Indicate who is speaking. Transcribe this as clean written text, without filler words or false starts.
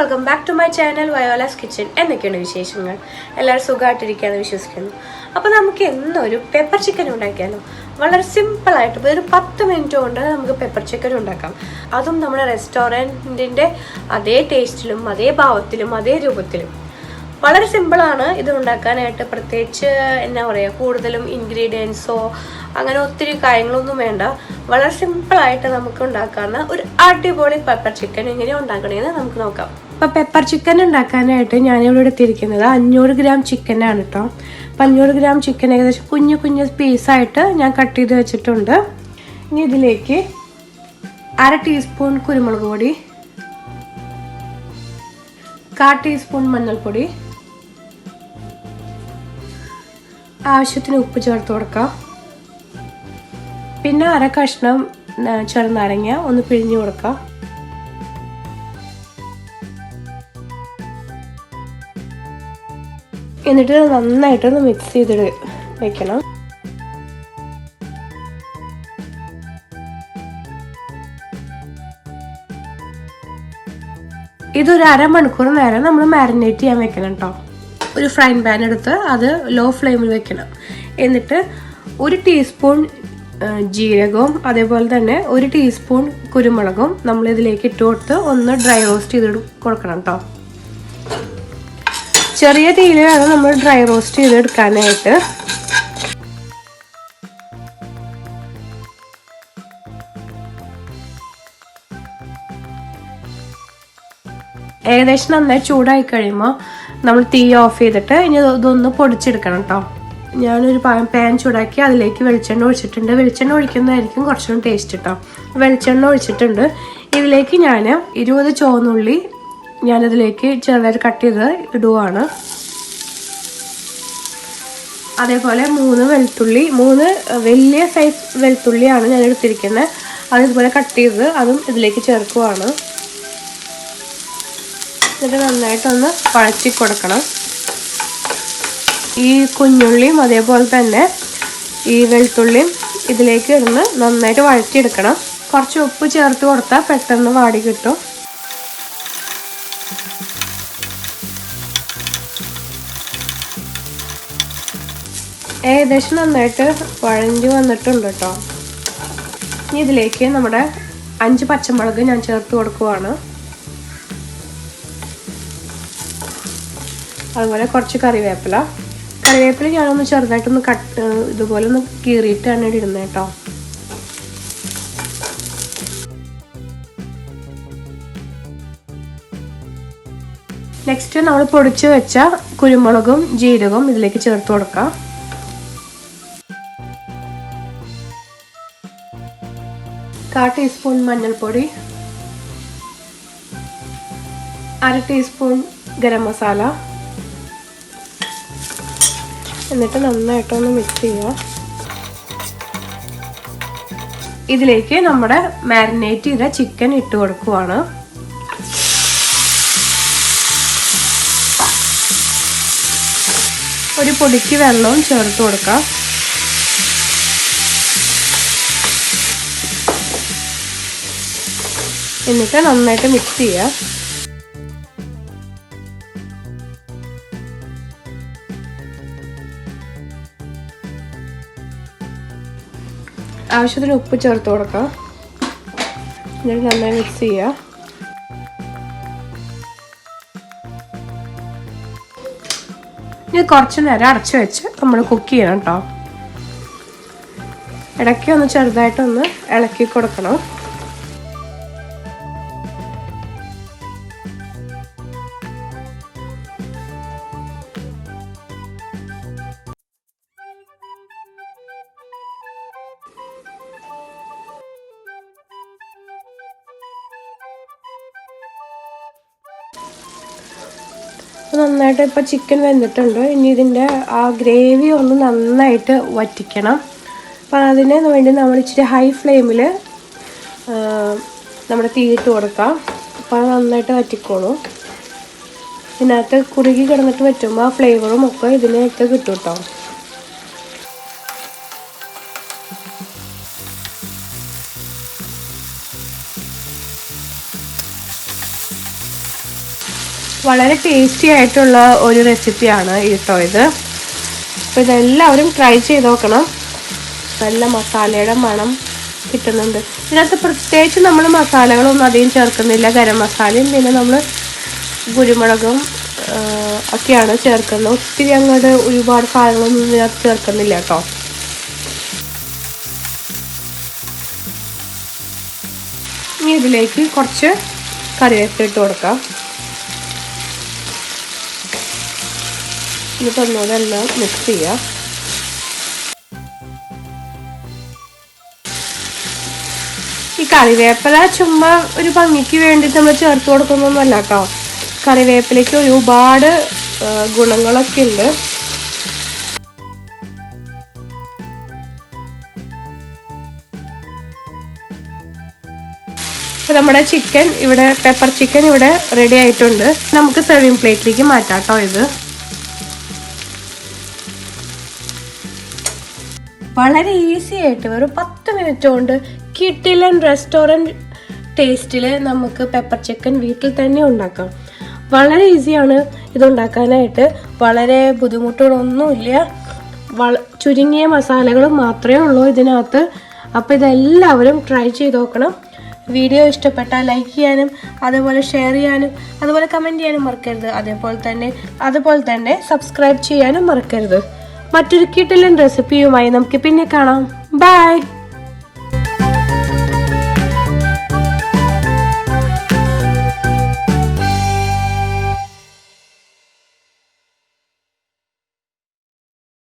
Speaker 1: welcome back to my channel Vayolas Kitchen. എന്തൊക്കെയാണ് വിശേഷങ്ങൾ? എല്ലാവരും സുഖമായിട്ടിരിക്കുകയെന്ന് വിശ്വസിക്കുന്നു. അപ്പോൾ നമുക്ക് എന്നൊരു പെപ്പർ ചിക്കൻ ഉണ്ടാക്കിയാലോ? വളരെ സിമ്പിൾ ആയിട്ട് ഒരു 10 മിനിറ്റ് കൊണ്ട് നമുക്ക് പെപ്പർ ചിക്കൻ ഉണ്ടാക്കാം. അതും നമ്മുടെ റെസ്റ്റോറൻറ്റിൻ്റെ അതേ ടേസ്റ്റിലും അതേ ഭാവത്തിലും അതേ രൂപത്തിലും. വളരെ സിമ്പിളാണ് ഇത് ഉണ്ടാക്കാനായിട്ട്. പ്രത്യേകിച്ച് എന്താ പറയുക, കൂടുതലും ഇൻഗ്രീഡിയൻസോ അങ്ങനെ ഒത്തിരി കാര്യങ്ങളൊന്നും വേണ്ട. വളരെ സിമ്പിളായിട്ട് നമുക്ക് ഉണ്ടാക്കാവുന്ന ഒരു അടിപൊളി പെപ്പർ ചിക്കൻ എങ്ങനെ ഉണ്ടാക്കണമെന്ന് നമുക്ക് നോക്കാം. അപ്പോൾ പെപ്പർ ചിക്കൻ ഉണ്ടാക്കാനായിട്ട് ഞാനിവിടെ എടുത്തിരിക്കുന്നത് 500 ഗ്രാം ചിക്കനാണ് കേട്ടോ. അപ്പോൾ 500 ഗ്രാം ചിക്കൻ ഏകദേശം കുഞ്ഞു കുഞ്ഞു പീസായിട്ട് ഞാൻ കട്ട് ചെയ്ത് വെച്ചിട്ടുണ്ട്. ഇനി ഇതിലേക്ക് 1/2 ടീസ്പൂൺ കുരുമുളക് പൊടി, 1/4 ടീസ്പൂൺ മഞ്ഞൾപ്പൊടി, ആവശ്യത്തിന് ഉപ്പ് ചേർത്ത് കൊടുക്കാം. പിന്നെ 1/2 കഷ്ണം ചെറുനാരങ്ങ ഒന്ന് പിഴിഞ്ഞു കൊടുക്കാം. എന്നിട്ട് നന്നായിട്ടൊന്ന് മിക്സ് ചെയ്തിട്ട് വെക്കണം. ഇതൊരു 1/2 മണിക്കൂർ നേരം നമ്മൾ മാരിനേറ്റ് ചെയ്യാൻ വെക്കണം കേട്ടോ. ഒരു ഫ്രൈ പാൻ എടുത്ത് അത് ലോ ഫ്ലെയിമിൽ വെക്കണം. എന്നിട്ട് 1 ടീസ്പൂൺ ജീരകവും അതേപോലെ തന്നെ 1 ടീസ്പൂൺ കുരുമുളകും നമ്മൾ ഇതിലേക്ക് ഇട്ട് കൊടുത്ത് ഒന്ന് ഡ്രൈ റോസ്റ്റ് ചെയ്ത് കൊടുക്കണം കേട്ടോ. ചെറിയ തീയിൽ വേണം നമ്മൾ ഡ്രൈ റോസ്റ്റ് ചെയ്തെടുക്കാനായിട്ട്. ഏകദേശം നന്നായി ചൂടായി കഴിയുമ്പോൾ നമ്മൾ തീ ഓഫ് ചെയ്തിട്ട് ഇനി ഇതൊന്ന് പൊടിച്ചെടുക്കണം കേട്ടോ. ഞാനൊരു പാൻ ചൂടാക്കി അതിലേക്ക് വെളിച്ചെണ്ണ ഒഴിച്ചിട്ടുണ്ട്. വെളിച്ചെണ്ണ ഒഴിക്കുന്നതായിരിക്കും കുറച്ചും ടേസ്റ്റ് കേട്ടോ. വെളിച്ചെണ്ണ ഒഴിച്ചിട്ടുണ്ട്. ഇതിലേക്ക് ഞാൻ 20 ചുവന്നുള്ളി ഞാനിതിലേക്ക് ചെറുതായിട്ട് കട്ട് ചെയ്ത് ഇടുവാണ്. അതേപോലെ 3 വെളുത്തുള്ളി, 3 വലിയ സൈസ് വെളുത്തുള്ളിയാണ് ഞാൻ എടുത്തിരിക്കുന്നത്. അതിതുപോലെ കട്ട് ചെയ്ത് അതും ഇതിലേക്ക് ചേർക്കുവാണ്. എന്നിട്ട് നന്നായിട്ടൊന്ന് വഴറ്റി കൊടുക്കണം. ഈ കുഞ്ഞുള്ളിയും അതേപോലെ തന്നെ ഈ വെളുത്തുള്ളിയും ഇതിലേക്ക് ഇടുന്ന് നന്നായിട്ട് വഴറ്റിയെടുക്കണം. കുറച്ച് ഉപ്പ് ചേർത്ത് കൊടുത്താൽ പെട്ടെന്ന് വാടി കിട്ടും. ഏകദേശം നന്നായിട്ട് വഴഞ്ഞു വന്നിട്ടുണ്ട് കേട്ടോ. ഇനി ഇതിലേക്ക് നമ്മുടെ 5 പച്ചമുളക് ഞാൻ ചേർത്ത് കൊടുക്കുവാണ്. അതുപോലെ കുറച്ച് കറിവേപ്പില ഞാനൊന്ന് ചെറുതായിട്ടൊന്ന് ഇതുപോലെ ഒന്ന് കീറിയിട്ടാണ് ഇടുന്നത് കേട്ടോ. നെക്സ്റ്റ് നമ്മൾ പൊടിച്ച് വെച്ച കുരുമുളകും ജീരകവും ഇതിലേക്ക് ചേർത്ത് കൊടുക്കാം. കാൽ ടീസ്പൂൺ മഞ്ഞൾപ്പൊടി, 1/2 ടീസ്പൂൺ ഗരം മസാല, എന്നിട്ട് നന്നായിട്ടൊന്ന് മിക്സ് ചെയ്യുക. ഇതിലേക്ക് നമ്മുടെ മാരിനേറ്റ് ചെയ്ത ചിക്കൻ ഇട്ട് കൊടുക്കുവാണ്. ഒരു പൊടിക്ക് വെള്ളവും ചേർത്ത് കൊടുക്കാം. എന്നിട്ട് നന്നായിട്ട് മിക്സ് ചെയ്യുക. ആവശ്യത്തിന് ഉപ്പ് ചേർത്ത് കൊടുക്കാം. എന്നിട്ട് നന്നായി മിക്സ് ചെയ്യുക. ഇത് കുറച്ച് നേരം അടച്ചു വെച്ച് നമ്മൾ കുക്ക് ചെയ്യണം കേട്ടോ. ഇടയ്ക്ക് ഒന്ന് ചെറുതായിട്ടൊന്ന് ഇളക്കി കൊടുക്കണം. നന്നായിട്ട് ഇപ്പോൾ ചിക്കൻ വെന്തിട്ടുണ്ട്. ഇനി ഇതിൻ്റെ ആ ഗ്രേവി ഒന്ന് നന്നായിട്ട് വറ്റിക്കണം. അപ്പോൾ അതിന് വേണ്ടി നമ്മൾ ഇച്ചിരി ഹൈ ഫ്ലെയിമിൽ നമ്മുടെ തീയിട്ട് കൊടുക്കാം. അപ്പോൾ അത് നന്നായിട്ട് വറ്റിക്കോളും. ഇതിനകത്ത് കുറുകി കിടന്നിട്ട് വറ്റുമ്പോൾ ആ ഫ്ലേവറും ഒക്കെ ഇതിനകത്ത് കിട്ടും കേട്ടോ. വളരെ ടേസ്റ്റി ആയിട്ടുള്ള ഒരു റെസിപ്പിയാണ് കേട്ടോ ഇത്. അപ്പോൾ ഇതെല്ലാവരും ട്രൈ ചെയ്ത് നോക്കണം. നല്ല മസാലയുടെ മണം കിട്ടുന്നുണ്ട്. ഇതിനകത്ത് പ്രത്യേകിച്ച് നമ്മൾ മസാലകളൊന്നും അധികം ചേർക്കുന്നില്ല. ഗരം മസാലയും പിന്നെ നമ്മൾ കുരുമുളകും ഒക്കെയാണ് ചേർക്കുന്നത്. ഒത്തിരി അങ്ങോട്ട് ഒരുപാട് സാധനങ്ങളൊന്നും ഇതിനകത്ത് ചേർക്കുന്നില്ല കേട്ടോ. ഇനി ഇതിലേക്ക് കുറച്ച് കറിവേപ്പില ഇട്ട് കൊടുക്കാം. എന്നിട്ട് ഒന്നുകൂടെ എല്ലാം മിക്സ് ചെയ്യാം. ഈ കറിവേപ്പില ചുമ്മാ ഒരു ഭംഗിക്ക് വേണ്ടി നമ്മൾ ചേർത്ത് കൊടുക്കുന്നൊന്നുമല്ല കേട്ടോ. കറിവേപ്പിലയ്ക്ക് ഒരുപാട് ഗുണങ്ങളൊക്കെ ഉണ്ട്. അപ്പോൾ നമ്മുടെ ചിക്കൻ ഇവിടെ, പെപ്പർ ചിക്കൻ ഇവിടെ റെഡി ആയിട്ടുണ്ട്. നമുക്ക് സെർവിങ് പ്ലേറ്റിലേക്ക് മാറ്റാം കേട്ടോ. ഇത് വളരെ ഈസി ആയിട്ട് വെറും 10 മിനിറ്റ് കൊണ്ട് കിട്ടിലൻ റെസ്റ്റോറൻറ്റ് ടേസ്റ്റിൽ നമുക്ക് പെപ്പർ ചിക്കൻ വീട്ടിൽ തന്നെ ഉണ്ടാക്കാം. വളരെ ഈസിയാണ് ഇതുണ്ടാക്കാനായിട്ട്. വളരെ ബുദ്ധിമുട്ടുകളൊന്നുമില്ല. ചുരുങ്ങിയ മസാലകൾ മാത്രമേ ഉള്ളൂ ഇതിനകത്ത്. അപ്പോൾ ഇതെല്ലാവരും ട്രൈ ചെയ്ത് നോക്കണം. വീഡിയോ ഇഷ്ടപ്പെട്ടാൽ ലൈക്ക് ചെയ്യാനും അതുപോലെ ഷെയർ ചെയ്യാനും അതുപോലെ കമൻറ്റ് ചെയ്യാനും മറക്കരുത്. അതുപോലെ തന്നെ സബ്സ്ക്രൈബ് ചെയ്യാനും മറക്കരുത്. മറ്റൊരു കിടിലൻ റെസിപ്പിയുമായി നമുക്ക് പിന്നെ കാണാം. ബൈ.